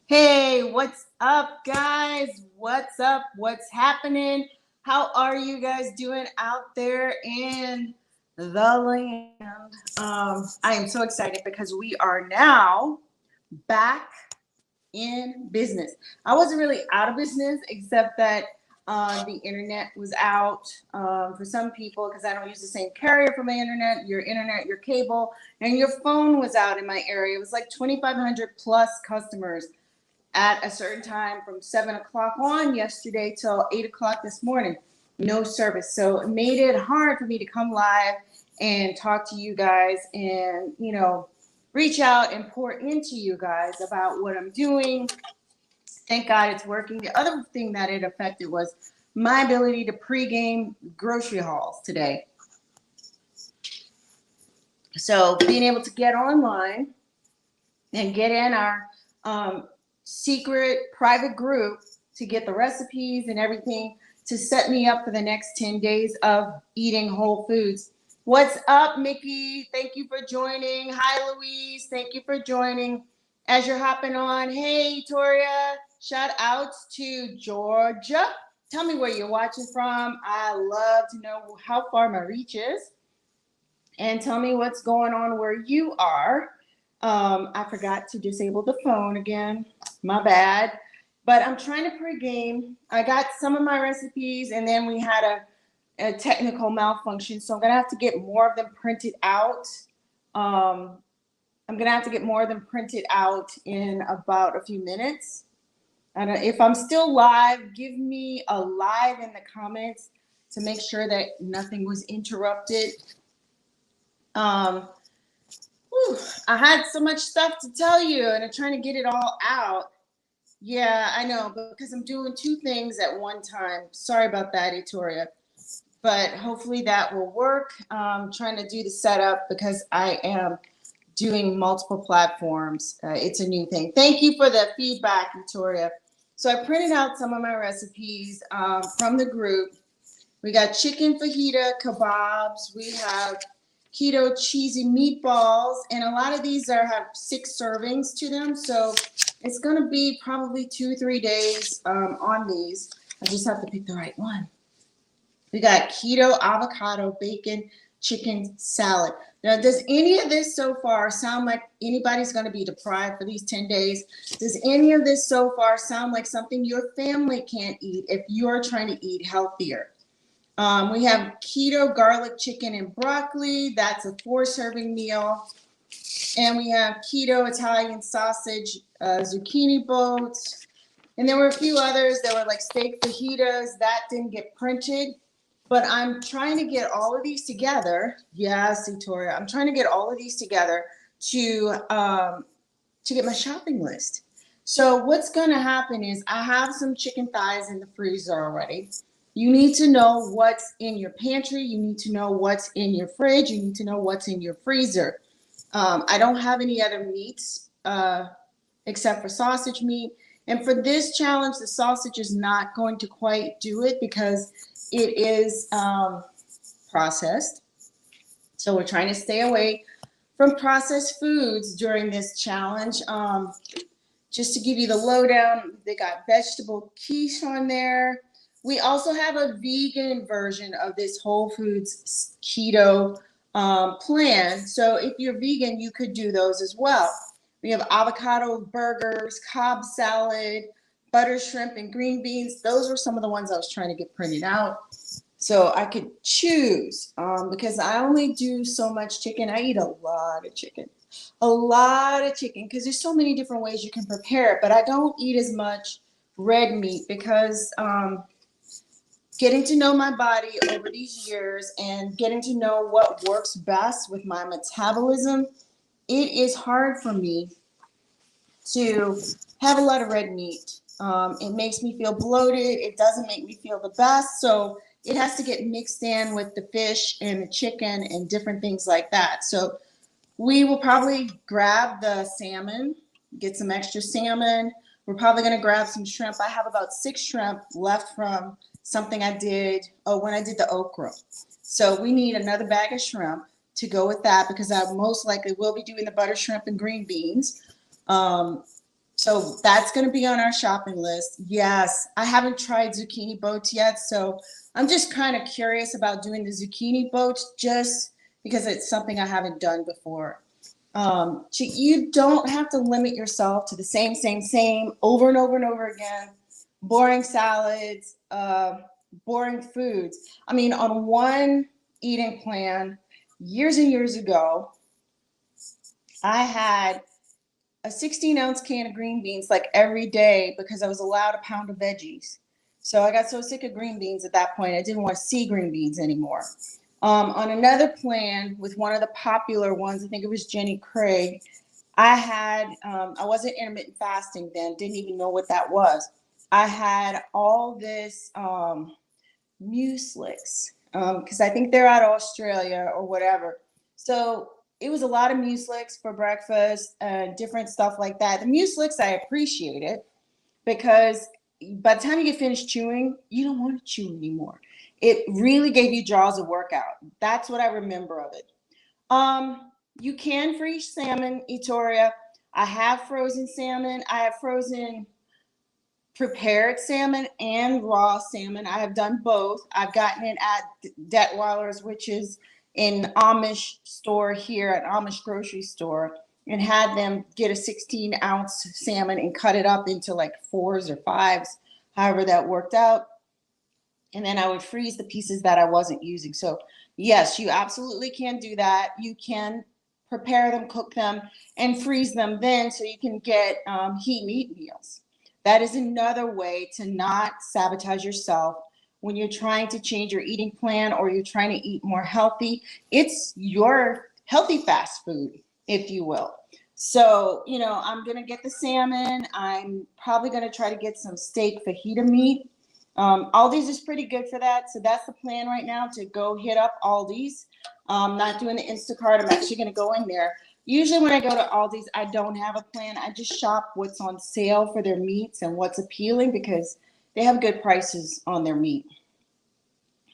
Hey, what's up, guys? What's up? What's happening? How are you guys doing out there in the land? I am so excited because we are now back in business. I wasn't really out of business, except that the internet was out for some people because I don't use the same carrier for my internet, your cable, and your phone was out in my area. It was like 2,500 plus customers at a certain time from 7 o'clock on yesterday till 8 o'clock this morning. No service. So it made it hard for me to come live and talk to you guys and, reach out and pour into you guys about what I'm doing. Thank God it's working. The other thing that it affected was my ability to pregame grocery hauls today. So being able to get online and get in our secret private group to get the recipes and everything to set me up for the next 10 days of eating whole foods. What's up, Mickey? Thank you for joining. Hi, Louise. Thank you for joining. As you're hopping on, hey, Toria. Shout outs to Georgia. Tell me where you're watching from. I love to know how far my reach is. And tell me what's going on where you are. I forgot to disable the phone again. My bad. But I'm trying to pregame. I got some of my recipes, and then we had a technical malfunction. So I'm going to have to get more of them printed out. I'm going to have to get more of them printed out in about a few minutes. And if I'm still live, give me a live in the comments to make sure that nothing was interrupted. I had so much stuff to tell you, and I'm trying to get it all out. Yeah, I know, because I'm doing two things at one time. Sorry about that, Etoria. But hopefully that will work. I'm trying to do the setup because I am doing multiple platforms. It's a new thing. Thank you for the feedback, Victoria. So I printed out some of my recipes from the group. We got chicken fajita kebabs. We have keto cheesy meatballs, and a lot of these have 6 servings to them. So it's going to be probably 2-3 days on these. I just have to pick the right one. We got keto avocado bacon chicken salad. Now, does any of this so far sound like anybody's going to be deprived for these 10 days? Does any of this so far sound like something your family can't eat if you're trying to eat healthier? We have keto garlic chicken and broccoli. That's a 4-serving meal. And we have keto Italian sausage, zucchini boats. And there were a few others that were like steak fajitas. That didn't get printed. But I'm trying to get all of these together. Yes, Victoria. I'm trying to get all of these together to get my shopping list. So what's going to happen is I have some chicken thighs in the freezer already. You need to know what's in your pantry. You need to know what's in your fridge. You need to know what's in your freezer. I don't have any other meats except for sausage meat. And for this challenge, the sausage is not going to quite do it because it is processed. So we're trying to stay away from processed foods during this challenge. Just to give you the lowdown, they got vegetable quiche on there. We also have a vegan version of this Whole Foods keto plan. So if you're vegan, you could do those as well. We have avocado burgers, Cobb salad, butter shrimp, and green beans. Those were some of the ones I was trying to get printed out so I could choose because I only do so much chicken. I eat a lot of chicken because there's so many different ways you can prepare it, but I don't eat as much red meat because getting to know my body over these years and getting to know what works best with my metabolism, it is hard for me to have a lot of red meat. It makes me feel bloated. It doesn't make me feel the best. So it has to get mixed in with the fish and the chicken and different things like that. So we will probably grab the salmon, get some extra salmon. We're probably going to grab some shrimp. I have about 6 shrimp left from something I did when I did the okra. So we need another bag of shrimp to go with that because I most likely will be doing the butter shrimp and green beans. So that's going to be on our shopping list. Yes, I haven't tried zucchini boats yet, so I'm just kind of curious about doing the zucchini boats just because it's something I haven't done before. You don't have to limit yourself to the same over and over and over again. Boring salads, boring foods. I mean, on one eating plan years and years ago, I had a 16-ounce can of green beans like every day because I was allowed a pound of veggies. So I got so sick of green beans at that point, I didn't want to see green beans anymore. On another plan with one of the popular ones, I think it was Jenny Craig, I wasn't intermittent fasting then, didn't even know what that was. I had all this muesli, because I think they're out of Australia or whatever. So it was a lot of muesli for breakfast and different stuff like that. The muesli, I appreciate it because by the time you get finished chewing, you don't want to chew anymore. It really gave you jaws a workout. That's what I remember of it. You can freeze salmon, Etoria. I have frozen salmon. I have frozen prepared salmon and raw salmon. I have done both. I've gotten it at Detweiler's, which is an Amish store here, an Amish grocery store, and had them get a 16-ounce salmon and cut it up into like 4s or 5s, however that worked out. And then I would freeze the pieces that I wasn't using. So yes, you absolutely can do that. You can prepare them, cook them, and freeze them then so you can get heat and eat meals. That is another way to not sabotage yourself when you're trying to change your eating plan or you're trying to eat more healthy. It's your healthy fast food, if you will. So, I'm going to get the salmon. I'm probably going to try to get some steak fajita meat. Aldi's is pretty good for that. So that's the plan right now, to go hit up Aldi's. Not doing the Instacart. I'm actually going to go in there. Usually when I go to Aldi's, I don't have a plan. I just shop what's on sale for their meats and what's appealing because they have good prices on their meat.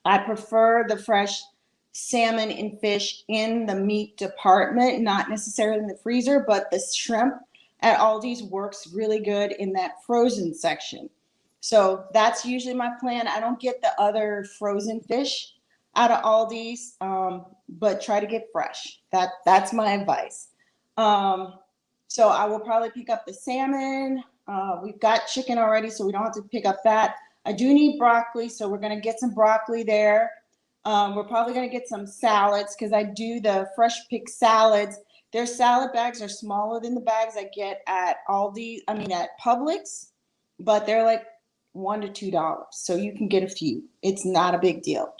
I prefer the fresh salmon and fish in the meat department, not necessarily in the freezer, but the shrimp at Aldi's works really good in that frozen section. So that's usually my plan. I don't get the other frozen fish out of Aldi's, but try to get fresh. That's my advice. So I will probably pick up the salmon. We've got chicken already, so we don't have to pick up that. I do need broccoli, so we're going to get some broccoli there. We're probably going to get some salads because I do the fresh pick salads. Their salad bags are smaller than the bags I get at at Publix, but they're like $1 to $2, so you can get a few. It's not a big deal.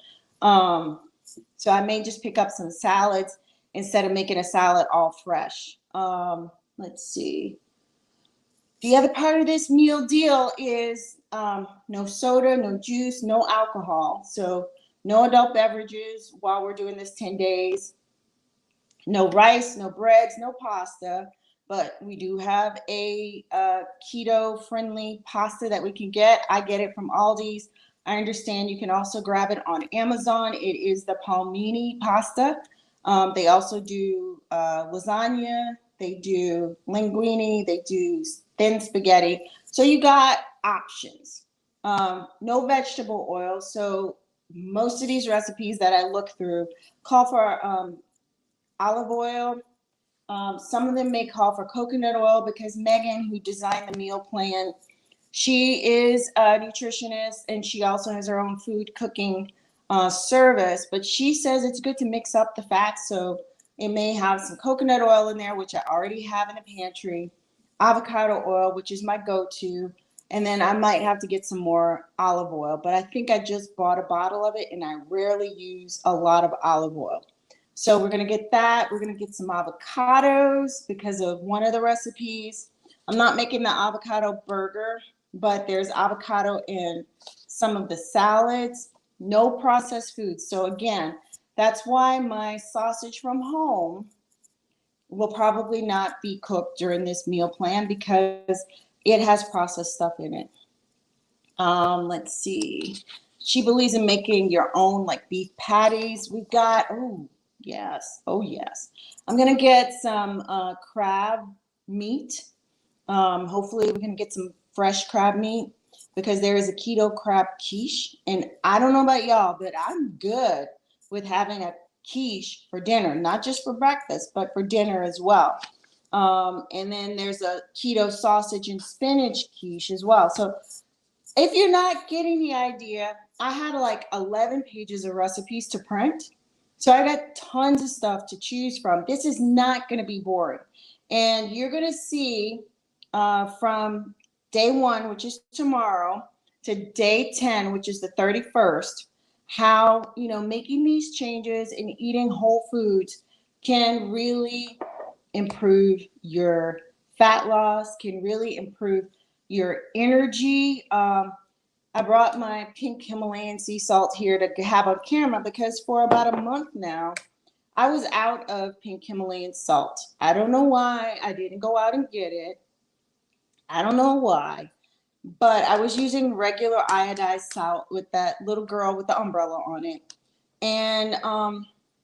So I may just pick up some salads instead of making a salad all fresh. Let's see. The other part of this meal deal is no soda, no juice, no alcohol. So no adult beverages while we're doing this 10 days. No rice, no breads, no pasta. But we do have a keto-friendly pasta that we can get. I get it from Aldi's. I understand you can also grab it on Amazon. It is the palmini pasta. They also do lasagna. They do linguine. They do thin spaghetti. So you got options. No vegetable oil. So most of these recipes that I look through call for olive oil. Some of them may call for coconut oil because Megan, who designed the meal plan, she is a nutritionist and she also has her own food cooking service. But she says it's good to mix up the fats. So it may have some coconut oil in there, which I already have in the pantry, avocado oil, which is my go-to. And then I might have to get some more olive oil. But I think I just bought a bottle of it and I rarely use a lot of olive oil. So we're going to get that. We're going to get some avocados because of one of the recipes. I'm not making the avocado burger, but there's avocado in some of the salads. No processed foods. So again, that's why my sausage from home will probably not be cooked during this meal plan because it has processed stuff in it. Let's see. She believes in making your own like beef patties. We've got, yes. Oh, yes. I'm going to get some crab meat. Hopefully we can get some fresh crab meat because there is a keto crab quiche. And I don't know about y'all, but I'm good with having a quiche for dinner, not just for breakfast, but for dinner as well. And then there's a keto sausage and spinach quiche as well. So if you're not getting the idea, I had like 11 pages of recipes to print. So I got tons of stuff to choose from. This is not going to be boring. And you're going to see from day one, which is tomorrow, to day 10, which is the 31st, how, making these changes and eating whole foods can really improve your fat loss, can really improve your energy. I brought my pink Himalayan sea salt here to have on camera because for about a month now, I was out of pink Himalayan salt. I don't know why I didn't go out and get it. I don't know why, but I was using regular iodized salt with that little girl with the umbrella on it. And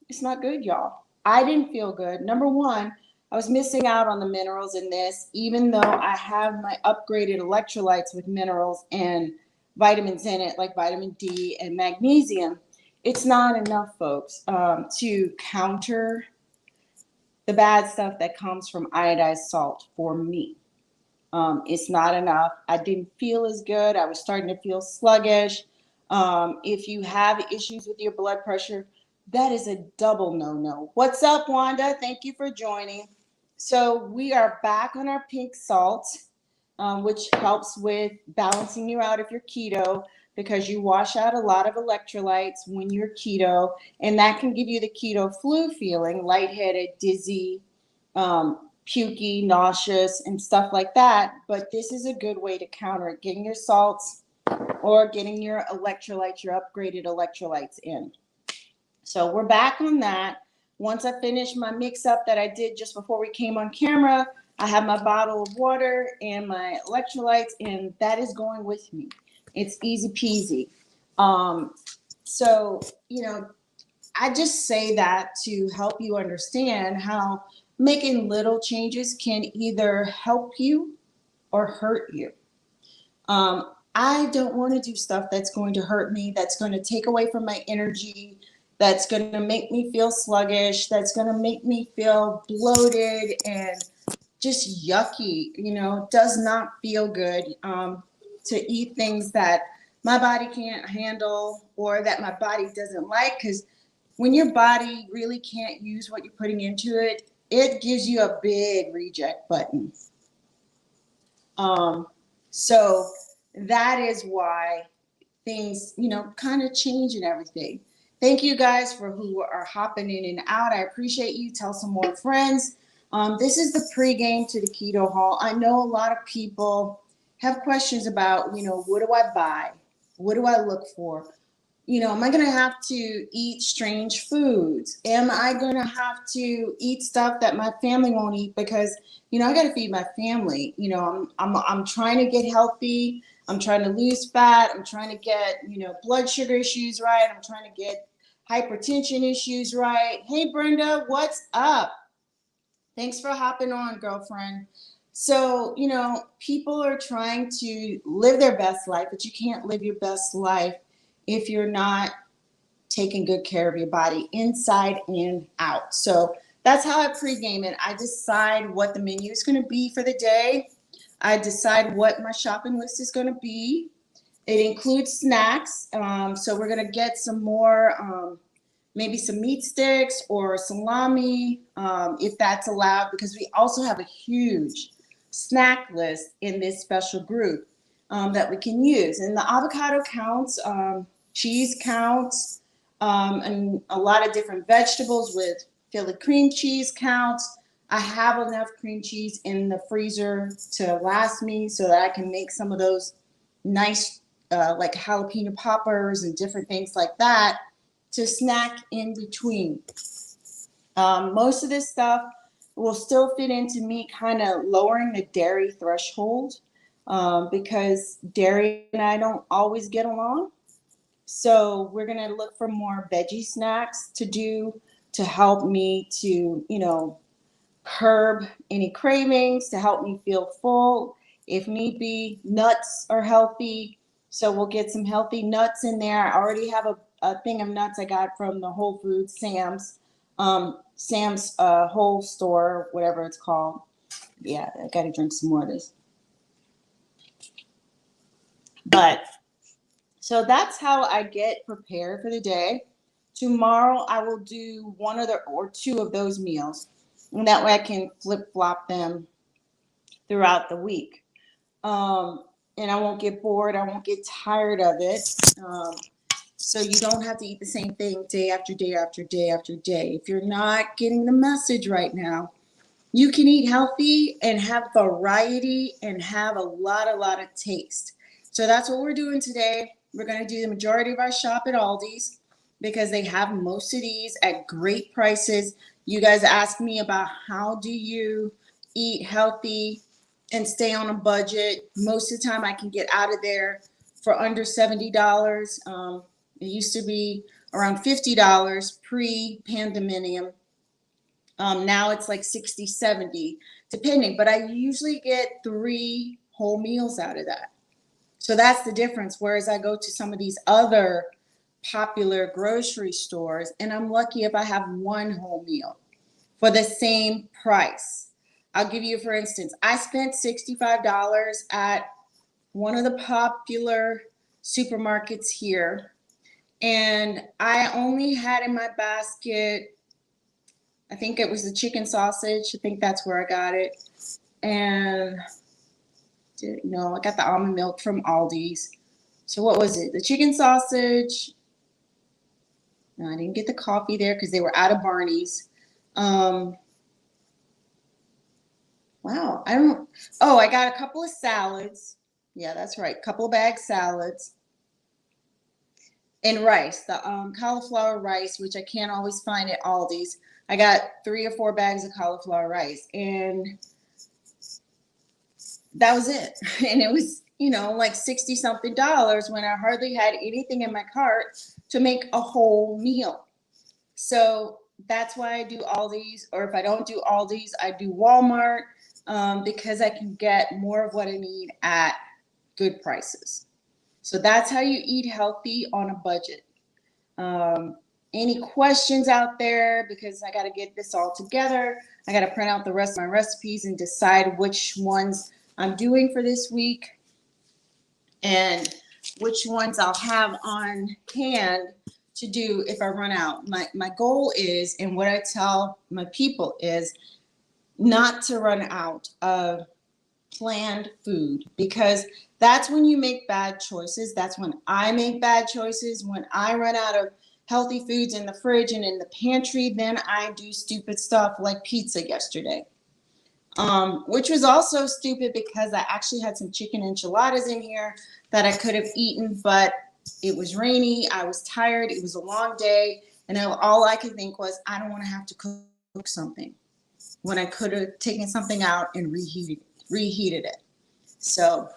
it's not good, y'all. I didn't feel good. Number one, I was missing out on the minerals in this, even though I have my upgraded electrolytes with minerals and vitamins in it, like vitamin D and magnesium. It's not enough, folks, to counter the bad stuff that comes from iodized salt for me. It's not enough. I didn't feel as good. I was starting to feel sluggish. If you have issues with your blood pressure, that is a double no-no. What's up, Wanda? Thank you for joining. So we are back on our pink salt, which helps with balancing you out if you're keto, because you wash out a lot of electrolytes when you're keto, and that can give you the keto flu feeling, lightheaded, dizzy, pukey, nauseous, and stuff like that. But this is a good way to counter it, getting your salts or getting your electrolytes, your upgraded electrolytes in. So we're back on that. Once I finish my mix up that I did just before we came on camera, I have my bottle of water and my electrolytes, and that is going with me. It's easy peasy. So, I just say that to help you understand how making little changes can either help you or hurt you. I don't want to do stuff that's going to hurt me, that's going to take away from my energy, that's going to make me feel sluggish, that's going to make me feel bloated and just yucky. Does not feel good to eat things that my body can't handle or that my body doesn't like, because when your body really can't use what you're putting into it, it gives you a big reject button. So that is why things, kind of change and everything. Thank you guys for who are hopping in and out. I appreciate you. Tell some more friends. This is the pregame to the keto haul. I know a lot of people have questions about, what do I buy? What do I look for? Am I going to have to eat strange foods? Am I going to have to eat stuff that my family won't eat? Because, I got to feed my family. I'm trying to get healthy. I'm trying to lose fat. I'm trying to get, blood sugar issues right. I'm trying to get hypertension issues right. Hey, Brenda, what's up? Thanks for hopping on, girlfriend. So, people are trying to live their best life, but you can't live your best life if you're not taking good care of your body inside and out. So that's how I pregame it. I decide what the menu is going to be for the day. I decide what my shopping list is going to be. It includes snacks. So we're going to get some more, maybe some meat sticks or salami, if that's allowed, because we also have a huge snack list in this special group that we can use. And the avocado counts. Cheese counts, and a lot of different vegetables with Philly cream cheese counts. I have enough cream cheese in the freezer to last me so that I can make some of those nice like jalapeno poppers and different things like that to snack in between. Most of this stuff will still fit into me kind of lowering the dairy threshold because dairy and I don't always get along. So we're going to look for more veggie snacks to do to help me to, curb any cravings to help me feel full. If need be, nuts are healthy. So we'll get some healthy nuts in there. I already have a thing of nuts I got from the Whole Foods, Sam's whole store, whatever it's called. Yeah, I got to drink some more of this. But so that's how I get prepared for the day. Tomorrow I will do one or two of those meals. And that way I can flip flop them throughout the week. And I won't get bored. I won't get tired of it. So you don't have to eat the same thing day after day after day after day. If you're not getting the message right now, you can eat healthy and have variety and have a lot of taste. So that's what we're doing today. We're going to do the majority of our shop at Aldi's because they have most of these at great prices. You guys asked me about how do you eat healthy and stay on a budget. Most of the time I can get out of there for under $70. It used to be around $50 pre-pandemic. Now it's like 60, 70, depending. But I usually get 3 whole meals out of that. So that's the difference. Whereas I go to some of these other popular grocery stores, and I'm lucky if I have 1 whole meal for the same price. I'll give you, for instance, I spent $65 at one of the popular supermarkets here, and I only had in my basket, I think it was the chicken sausage. I think that's where I got it. And no, I got the almond milk from Aldi's. So what was it? The chicken sausage. No, I didn't get the coffee there because they were out of Barney's. Wow, I got a couple of salads. Yeah, that's right. A couple of bag salads. And rice, the cauliflower rice, which I can't always find at Aldi's. I got 3 or 4 bags of cauliflower rice, and that was it. And it was, like 60 something dollars when I hardly had anything in my cart to make a whole meal. So that's why I do Aldi's, or if I don't do Aldi's, I do Walmart, because I can get more of what I need at good prices. So that's how you eat healthy on a budget. Any questions out there? Because I got to get this all together. I got to print out the rest of my recipes and decide which ones I'm doing for this week and which ones I'll have on hand to do if I run out. My goal is, and what I tell my people is, not to run out of planned food, because that's when you make bad choices. That's when I make bad choices. When I run out of healthy foods in the fridge and in the pantry, then I do stupid stuff like pizza yesterday, which was also stupid because I actually had some chicken enchiladas in here that I could have eaten, but it was rainy. I was tired. It was a long day. And all I could think was, I don't want to have to cook something when I could have taken something out and reheated it. So,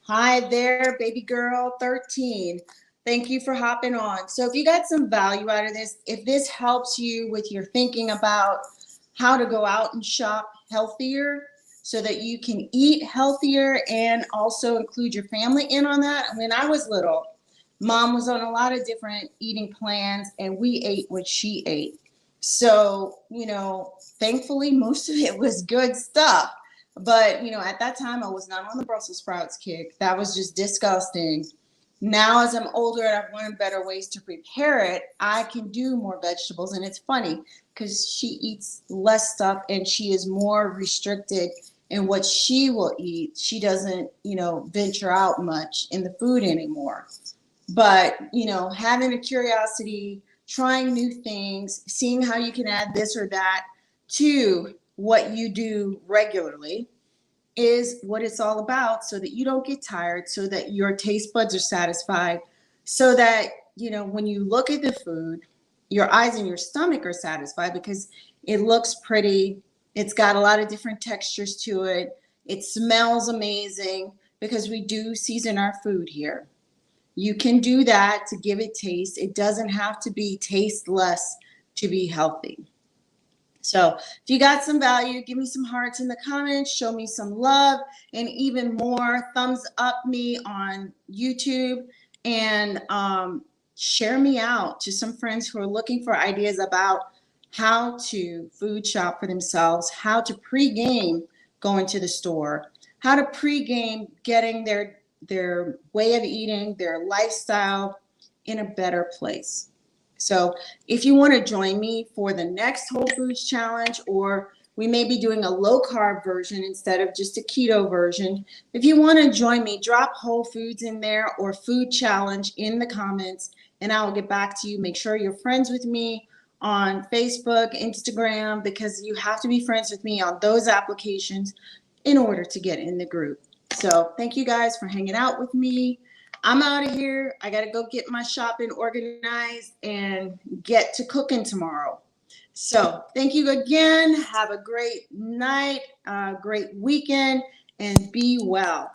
hi there, baby girl 13. Thank you for hopping on. So if you got some value out of this, if this helps you with your thinking about how to go out and shop healthier so that you can eat healthier and also include your family in on that. When I was little, Mom was on a lot of different eating plans and we ate what she ate. So, thankfully most of it was good stuff. But, at that time I was not on the Brussels sprouts kick. That was just disgusting. Now, as I'm older and I've learned better ways to prepare it, I can do more vegetables. And it's funny because she eats less stuff and she is more restricted in what she will eat. She doesn't, venture out much in the food anymore. But, having a curiosity, trying new things, seeing how you can add this or that to what you do regularly is what it's all about, so that you don't get tired, so that your taste buds are satisfied, so that, when you look at the food, your eyes and your stomach are satisfied because it looks pretty. It's got a lot of different textures to it. It smells amazing because we do season our food here. You can do that to give it taste. It doesn't have to be tasteless to be healthy. So if you got some value, give me some hearts in the comments, show me some love, and even more, thumbs up me on YouTube, and share me out to some friends who are looking for ideas about how to food shop for themselves, how to pre-game going to the store, how to pre-game getting their way of eating, their lifestyle in a better place. So if you want to join me for the next Whole Foods Challenge, or we may be doing a low carb version instead of just a keto version. If you want to join me, drop Whole Foods in there or food challenge in the comments, and I will get back to you. Make sure you're friends with me on Facebook, Instagram, because you have to be friends with me on those applications in order to get in the group. So thank you guys for hanging out with me. I'm out of here. I got to go get my shopping organized and get to cooking tomorrow. So thank you again. Have a great night, great weekend, and be well.